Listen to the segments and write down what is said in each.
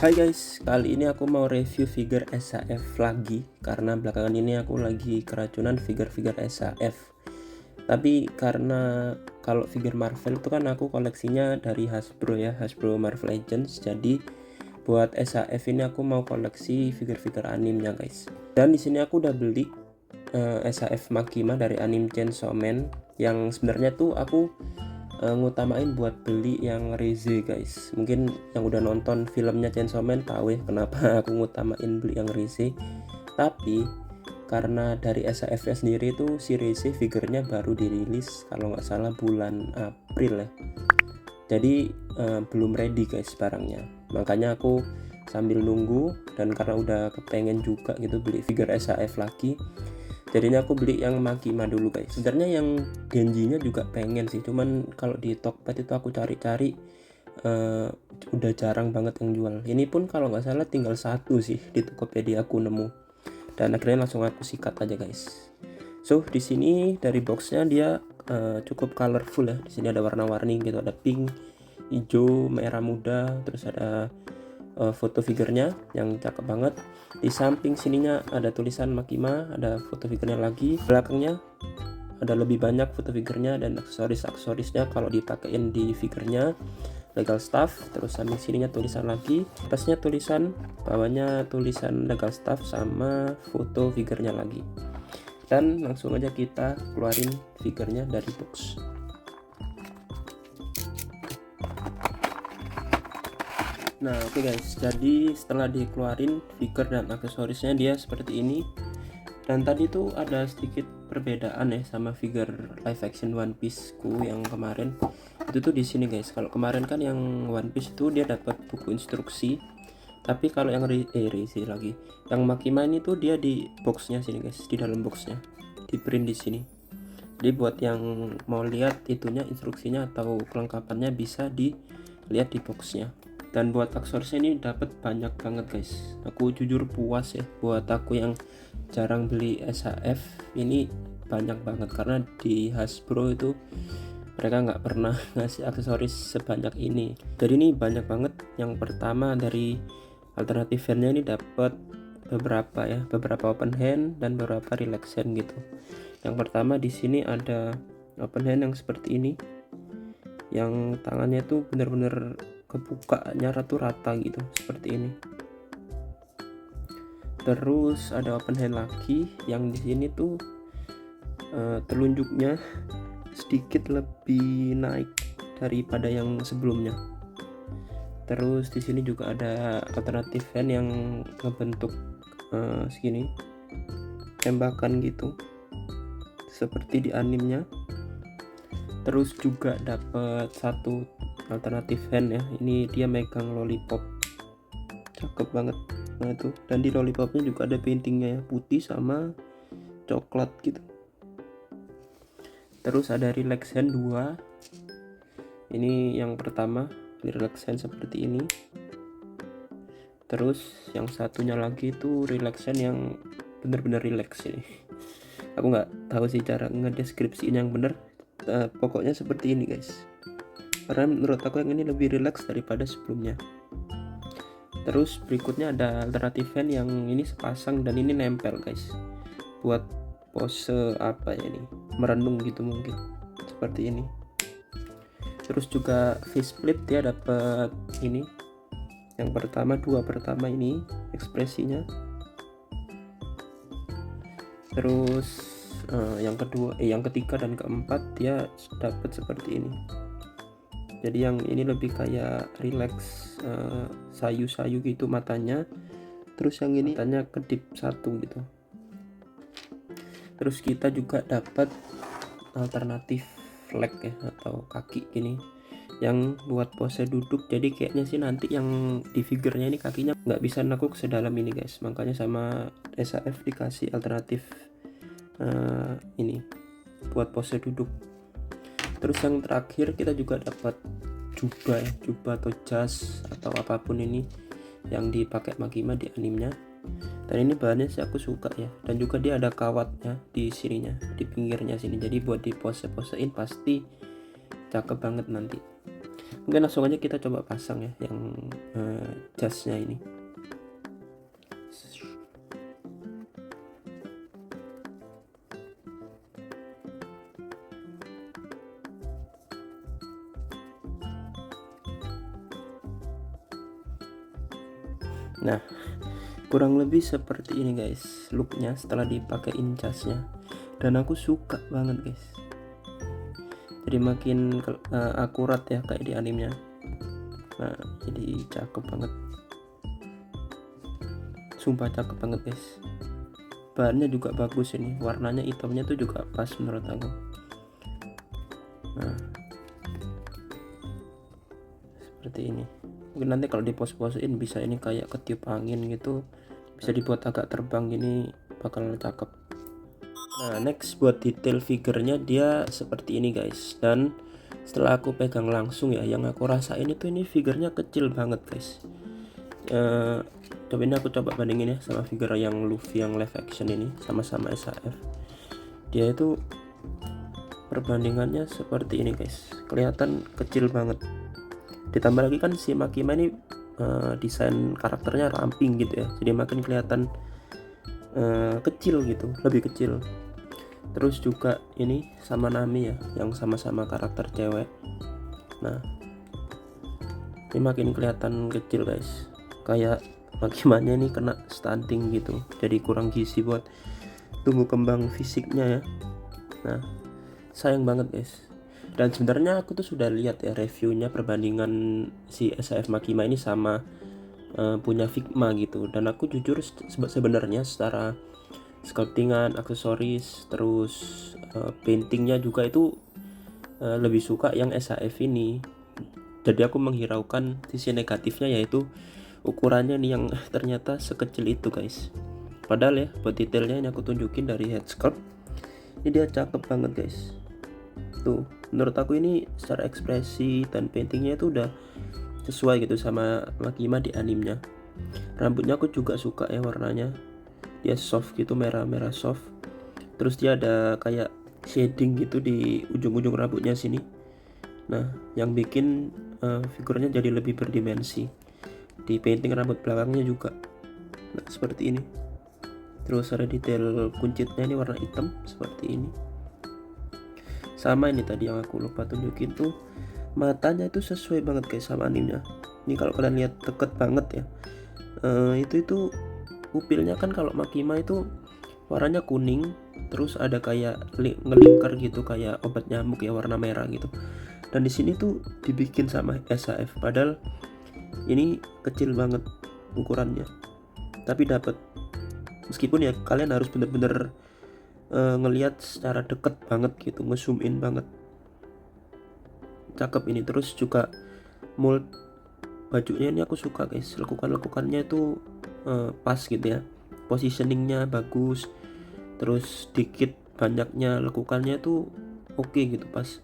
Hai guys, kali ini aku mau review figure SHF lagi karena belakangan ini aku lagi keracunan figure-figure SHF. Tapi karena kalau figure Marvel itu kan aku koleksinya dari Hasbro ya, Hasbro Marvel Legends. Jadi buat SHF ini aku mau koleksi figure-figure animenya guys. Dan di sini aku udah beli SHF Makima dari anime Chainsaw Man yang sebenarnya tuh aku ngutamain buat beli yang Rize guys. Mungkin yang udah nonton filmnya Chainsaw Man tahu ya kenapa aku ngutamain beli yang Rize. Tapi karena dari SHF sendiri itu si Rize figurnya baru dirilis kalau nggak salah bulan April ya. Jadi belum ready guys barangnya. Makanya aku sambil nunggu, dan karena udah kepengen juga gitu beli figure SHF lagi, jadinya aku beli yang Makima dulu guys. Sebenarnya yang Genji-nya juga pengen sih, cuman kalau di Tokped itu aku cari-cari udah jarang banget yang jual. Ini pun kalau nggak salah tinggal satu sih di Tokopedia aku nemu, dan akhirnya langsung aku sikat aja guys. So di sini dari boxnya dia cukup colorful ya. Di sini ada warna-warni gitu, ada pink, hijau, merah muda, terus ada foto figurnya yang cakep banget. Di samping sininya ada tulisan Makima, ada foto figurnya lagi. Belakangnya ada lebih banyak foto figurnya dan aksesorisnya kalau dipakein di figurnya, legal staff. Terus samping sininya tulisan lagi, atasnya tulisan, bawahnya tulisan legal staff sama foto figurnya lagi. Dan langsung aja kita keluarin figurnya dari box. Nah oke guys, jadi setelah dikeluarin figure dan aksesorisnya dia seperti ini. Dan tadi tuh ada sedikit perbedaan ya sama figure live action One Piece ku yang kemarin. Itu tuh di sini guys. Kalau kemarin kan yang One Piece itu dia dapat buku instruksi. Tapi kalau yang Rize lagi, yang Makima ini tuh dia di boxnya sini guys, di dalam boxnya, di print di sini. Jadi buat yang mau lihat itunya, instruksinya atau kelengkapannya bisa dilihat di boxnya. Dan buat aksesorisnya ini dapat banyak banget guys. Aku jujur puas ya, buat aku yang jarang beli SHF ini banyak banget, karena di Hasbro itu mereka nggak pernah ngasih aksesoris sebanyak ini. Jadi ini banyak banget. Yang pertama dari alternatif handnya ini dapat beberapa open hand dan beberapa relax hand gitu. Yang pertama di sini ada open hand yang seperti ini, yang tangannya tuh bener-bener kebukanya rata gitu seperti ini. Terus ada open hand lagi yang di sini tuh telunjuknya sedikit lebih naik daripada yang sebelumnya. Terus di sini juga ada alternatif hand yang ngebentuk segini, tembakan gitu seperti di animenya. Terus juga dapat satu alternatif hand ya, ini dia megang lollipop, cakep banget. Nah itu, dan di lollipopnya juga ada paintingnya ya, putih sama coklat gitu. Terus ada relax hand 2, ini yang pertama relax hand seperti ini. Terus yang satunya lagi itu relax hand yang bener-bener relax ini. Aku nggak tahu sih cara ngedeskripsiin yang bener, pokoknya seperti ini guys, karena menurut aku yang ini lebih rileks daripada sebelumnya. Terus berikutnya ada alternatif hand yang ini sepasang dan ini nempel guys, buat pose apa ya ini, merenung gitu mungkin, seperti ini. Terus juga face flip dia dapat ini, yang pertama, dua pertama ini ekspresinya. Terus yang kedua, yang ketiga dan keempat dia dapat seperti ini. Jadi yang ini lebih kayak relax, sayu-sayu gitu matanya. Terus yang ini matanya kedip satu gitu. Terus kita juga dapat alternatif leg ya, atau kaki gini, yang buat pose duduk. Jadi kayaknya sih nanti yang di figurnya ini kakinya nggak bisa nekuk sedalam ini guys. Makanya sama SHF dikasih alternatif ini buat pose duduk. Terus yang terakhir kita juga dapat jubah atau jas atau apapun ini yang dipakai Makima di animenya. Dan ini bahannya sih aku suka ya, dan juga dia ada kawatnya di sininya, di pinggirnya sini. Jadi buat di pose-posein pasti cakep banget nanti. Mungkin langsung aja kita coba pasang ya yang jasnya ini. Nah, kurang lebih seperti ini guys looknya setelah dipakein jasnya, dan aku suka banget guys. Jadi makin akurat ya kayak di animenya. Nah, jadi cakep banget, sumpah cakep banget guys. Bahannya juga bagus, ini warnanya hitamnya tuh juga pas menurut aku. Nah, seperti ini. Mungkin nanti kalau dipos-posin bisa ini kayak ketiup angin gitu, bisa dibuat agak terbang gini, bakal cakep. Nah, next buat detail figurnya dia seperti ini guys. Dan setelah aku pegang langsung ya, yang aku rasain itu ini figurnya kecil banget guys. Coba ini aku coba bandingin ya sama figure yang Luffy yang live action ini, sama-sama SAF. Dia itu perbandingannya seperti ini guys, kelihatan kecil banget. Ditambah lagi kan si Makima ini desain karakternya ramping gitu ya, jadi makin kelihatan kecil gitu, lebih kecil. Terus juga ini sama Nami ya, yang sama-sama karakter cewek. Nah, ini makin kelihatan kecil guys, kayak Makimanya ini kena stunting gitu, jadi kurang gizi buat tumbuh kembang fisiknya ya. Nah, sayang banget guys. Dan sebenarnya aku tuh sudah lihat ya reviewnya perbandingan si SAF Makima ini sama punya Figma gitu, dan aku jujur sebenarnya secara sculptingan, aksesoris, terus paintingnya juga itu lebih suka yang SAF ini. Jadi aku menghiraukan sisi negatifnya, yaitu ukurannya nih yang ternyata sekecil itu guys. Padahal ya buat detailnya ini aku tunjukin dari head sculpt, ini dia cakep banget guys. Tuh, menurut aku ini secara ekspresi dan paintingnya itu udah sesuai gitu sama Makima di animenya. Rambutnya aku juga suka ya warnanya, dia soft gitu, merah-merah soft. Terus dia ada kayak shading gitu di ujung-ujung rambutnya sini. Nah, yang bikin figurnya jadi lebih berdimensi. Di painting rambut belakangnya juga, nah seperti ini. Terus ada detail kuncitnya ini warna hitam seperti ini. Sama ini tadi yang aku lupa tunjukin tuh, matanya itu sesuai banget guys sama animenya. Ini kalau kalian lihat deket banget ya, itu pupilnya kan kalau Makima itu warnanya kuning, terus ada kayak ngelingkar gitu kayak obat nyamuk ya, warna merah gitu. Dan di sini tuh dibikin sama SAF, padahal ini kecil banget ukurannya, tapi dapat. Meskipun ya kalian harus bener-bener ngelihat secara deket banget gitu, nge-zoom in banget. Cakep ini. Terus juga mold bajunya ini aku suka guys, lekukannya itu pas gitu ya, positioningnya bagus. Terus dikit banyaknya lekukannya tuh oke gitu, pas.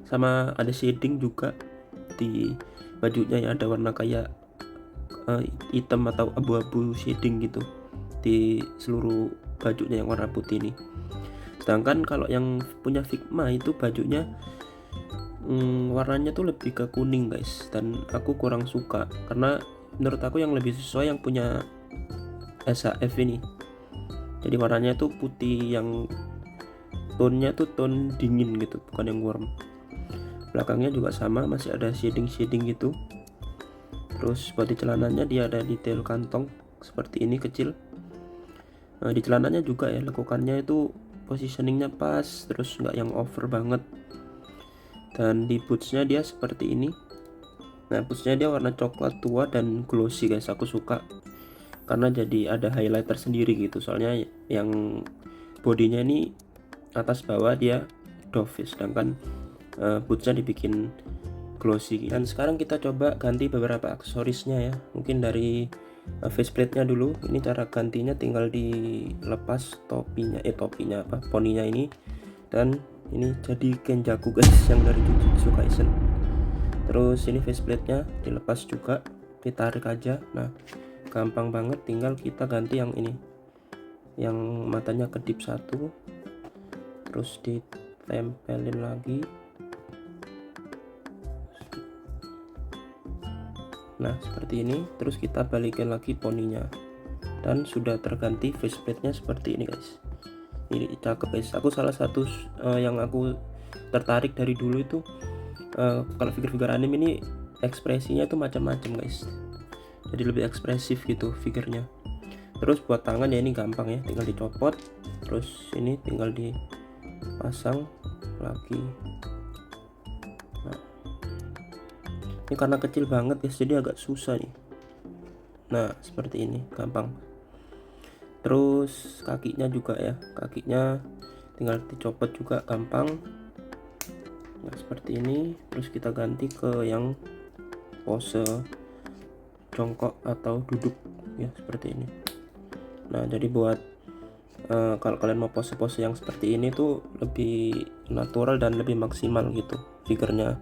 Sama ada shading juga di bajunya yang ada warna kayak hitam atau abu-abu shading gitu di seluruh bajunya yang warna putih ini. Sedangkan kalau yang punya Figma itu bajunya warnanya tuh lebih ke kuning guys, dan aku kurang suka karena menurut aku yang lebih sesuai yang punya SAF ini. Jadi warnanya tuh putih yang tonnya tuh tone dingin gitu, bukan yang warm. Belakangnya juga sama, masih ada shading gitu. Terus body celananya dia ada detail kantong seperti ini kecil. Nah, di celananya juga ya lekukannya itu positioningnya pas, terus nggak yang over banget. Dan di bootsnya dia seperti ini. Nah, bootsnya dia warna coklat tua dan glossy guys, aku suka karena jadi ada highlighter sendiri gitu. Soalnya yang bodinya ini atas bawah dia doff, sedangkan bootsnya dibikin glossy. Dan sekarang kita coba ganti beberapa aksesorisnya ya. Mungkin dari faceplate-nya dulu. Ini cara gantinya tinggal dilepas poninya ini, dan ini jadi Kenjaku guys yang dari Jujutsu Kaisen. Terus ini faceplate-nya dilepas juga, ditarik aja. Nah, gampang banget, tinggal kita ganti yang ini, yang matanya kedip satu, terus ditempelin lagi. Nah seperti ini, terus kita balikin lagi poninya dan sudah terganti faceplate-nya seperti ini guys. Ini cakep guys. Aku salah satu yang aku tertarik dari dulu itu kalau figure-figure anime ini ekspresinya tuh macam-macam guys, jadi lebih ekspresif gitu figurnya. Terus buat tangan ya ini gampang ya, tinggal dicopot, terus ini tinggal dipasang lagi. Nah ini karena kecil banget guys, jadi agak susah nih. Nah seperti ini, gampang. Terus kakinya juga ya, kakinya tinggal dicopot juga gampang. Nah seperti ini. Terus kita ganti ke yang pose jongkok atau duduk ya, seperti ini. Nah jadi buat kalau kalian mau pose-pose yang seperti ini tuh lebih natural dan lebih maksimal gitu figurnya.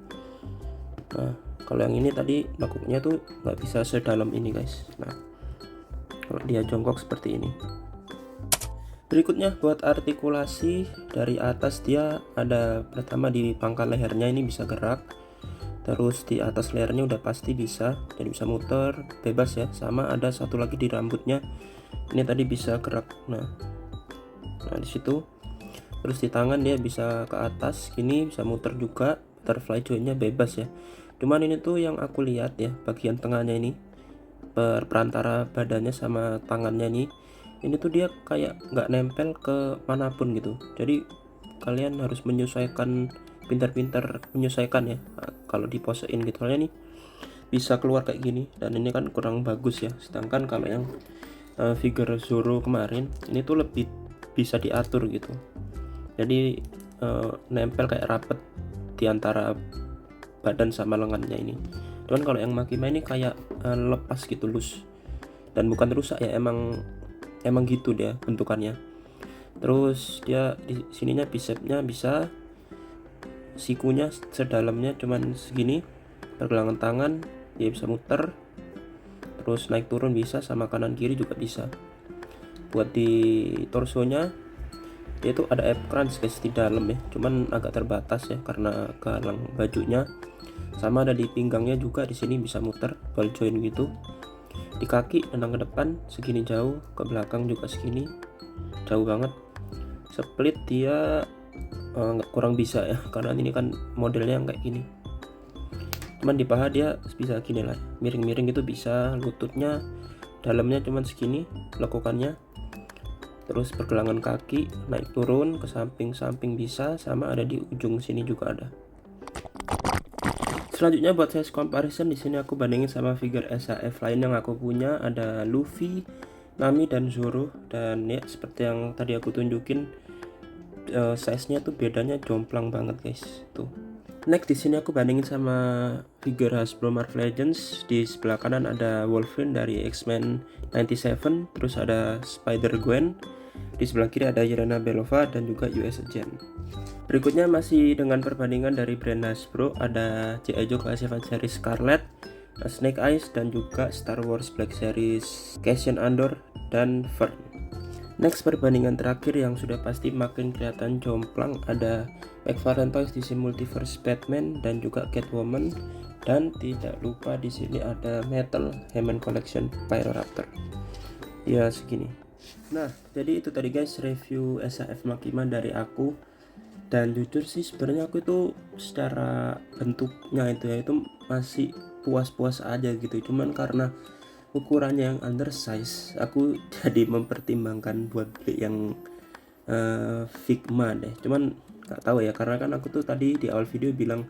Nah kalau yang ini tadi lekuknya tuh nggak bisa sedalam ini guys. Nah kalau dia jongkok seperti ini. Berikutnya buat artikulasi, dari atas dia ada pertama di pangkal lehernya ini bisa gerak, terus di atas lehernya udah pasti bisa, jadi bisa muter bebas ya. Sama ada satu lagi di rambutnya, ini tadi bisa gerak. Nah di situ. Terus di tangan dia bisa ke atas gini, bisa muter juga, butterfly jointnya bebas ya. Cuman ini tuh yang aku lihat ya, bagian tengahnya ini perantara badannya sama tangannya nih, ini tuh dia kayak nggak nempel ke manapun gitu. Jadi kalian harus menyesuaikan, pintar-pintar menyesuaikan ya kalau diposein gitu. Soalnya nih bisa keluar kayak gini, dan ini kan kurang bagus ya. Sedangkan kalau yang figure Zoro kemarin ini tuh lebih bisa diatur gitu, jadi nempel kayak rapet di antara badan sama lengannya ini. Cuman kalau yang Makima ini kayak lepas gitu, loose, dan bukan rusak ya, emang gitu dia bentukannya. Terus dia di sininya bicepnya bisa, sikunya sedalamnya cuman segini, pergelangan tangan dia bisa muter, terus naik turun bisa, sama kanan kiri juga bisa. Buat di torsonya dia tuh ada ab crunch guys di dalam ya, cuman agak terbatas ya karena galang bajunya. Sama ada di pinggangnya juga, di sini bisa muter ball joint gitu. Di kaki tendang ke depan segini jauh, ke belakang juga segini jauh banget. Split dia kurang bisa ya, karena ini kan modelnya yang kayak gini. Cuman di paha dia bisa gini lah, miring-miring gitu bisa. Lututnya dalamnya cuman segini lekukannya. Terus pergelangan kaki naik turun ke samping-samping bisa, sama ada di ujung sini juga ada. Selanjutnya buat size comparison, di sini aku bandingin sama figure SAF lain yang aku punya, ada Luffy, Nami dan Zoro. Dan ya seperti yang tadi aku tunjukin, size-nya tuh bedanya jomplang banget guys tuh. Next di sini aku bandingin sama figure Hasbro Marvel Legends. Di sebelah kanan ada Wolverine dari X-Men 97, terus ada Spider-Gwen. Di sebelah kiri ada Yelena Belova dan juga US Agent. Berikutnya masih dengan perbandingan dari brand Hasbro, ada G.I. Joe Classified Series Scarlet, Snake Eyes, dan juga Star Wars Black Series Cassian Andor dan Fern. Next perbandingan terakhir yang sudah pasti makin kelihatan jomplang, ada McFarlane Toys DC Multiverse Batman dan juga Catwoman, dan tidak lupa di sini ada Metal He-Man Collection Pyroraptor. Ya segini. Nah jadi itu tadi guys review SAF Makima dari aku. Dan jujur sih sebenarnya aku itu secara bentuknya itu masih puas-puas aja gitu. Cuman karena ukurannya yang undersize, aku jadi mempertimbangkan buat beli yang Figma deh. Cuman nggak tahu ya, karena kan aku tuh tadi di awal video bilang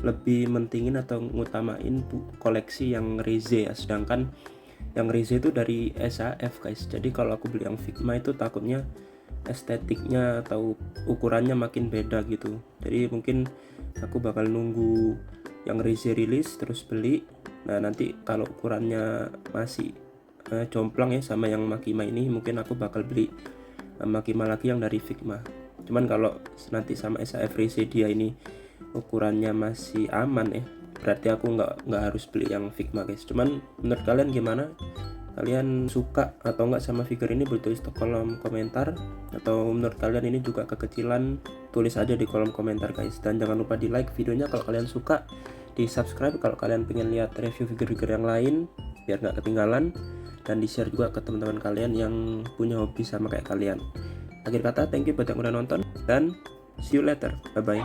lebih mentingin atau ngutamain koleksi yang Rize ya, sedangkan yang Rize itu dari SAF guys. Jadi kalau aku beli yang Figma itu takutnya estetiknya atau ukurannya makin beda gitu. Jadi mungkin aku bakal nunggu yang Rize rilis terus beli. Nah nanti kalau ukurannya masih jomplang ya sama yang Makima ini, mungkin aku bakal beli Makima lagi yang dari Figma. Cuman kalau nanti sama SAF Rize dia ini ukurannya masih aman ya, berarti aku nggak harus beli yang Figma guys. Cuman menurut kalian gimana? Kalian suka atau enggak sama figure ini? Boleh tulis di kolom komentar. Atau menurut kalian ini juga kekecilan? Tulis aja di kolom komentar guys. Dan jangan lupa di like videonya kalau kalian suka, di subscribe kalau kalian pengen lihat review figure-figure yang lain biar nggak ketinggalan, dan di share juga ke teman-teman kalian yang punya hobi sama kayak kalian. Akhir kata, thank you buat yang udah nonton dan see you later, bye bye.